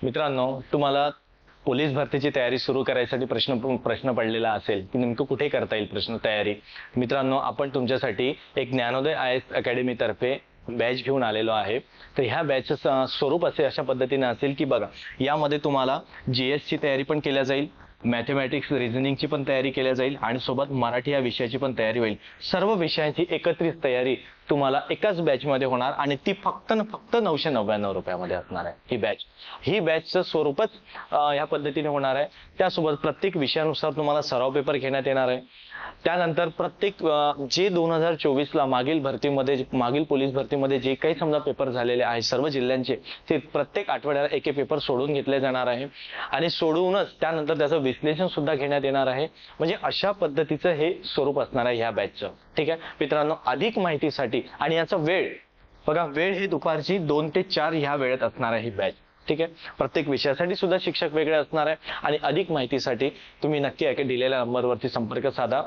मित्रांनो, तुम्हाला पोलीस भरतीची तयारी सुरू करायसाठी प्रश्न पडलेला असेल की नेमकं कुठे करता येईल तयारी. मित्रांनो, आपण तुमच्यासाठी एक ज्ञानोदय IAS अकॅडमी तर्फे बॅच घेऊन आलेलो आहे. तर ह्या बॅचचं स्वरूप अशा पद्धतीने असेल की बघा, यामध्ये तुम्हाला GS ची तयारी पण केल्या जाईल, मॅथमॅटिक्स रिझनिंगची पण तयारी केल्या जाईल आणि सोबत मराठी या विषयाची पण तयारी होईल. सर्व विषयांची एकत्रित तयारी तुम्हाला एकाच बॅचमध्ये होणार आणि ती फक्त 999 रुपयामध्ये असणार आहे. ही बॅचचं स्वरूपच या पद्धतीने होणार आहे. त्यासोबत प्रत्येक विषयानुसार तुम्हाला सराव पेपर घेण्यात येणार आहे. त्यानंतर प्रत्येक जे 2024 ला मागील पोलीस भरतीमध्ये जे काही समजा पेपर झालेले आहेत सर्व जिल्ह्यांचे, ते प्रत्येक आठवड्याला एक पेपर सोडून घेतले जाणार आहे आणि सोडवूनच त्यानंतर त्याचं विश्लेषण सुद्धा घेण्यात येणार आहे. म्हणजे अशा पद्धतीचं हे स्वरूप असणार आहे ह्या बॅचचं. ठीक आहे मित्रांनो, अधिक माहितीसाठी आणि याचा वेळ बघा, वेळ ही दुपारची 2 ते 4 ह्या वेळेत असणार आहे ही बॅच. ठीक आहे, प्रत्येक विषयासाठी सुद्धा शिक्षक वेगळे असणार आहे आणि अधिक माहितीसाठी तुम्ही नक्की दिलेल्या नंबरवरती संपर्क साधा.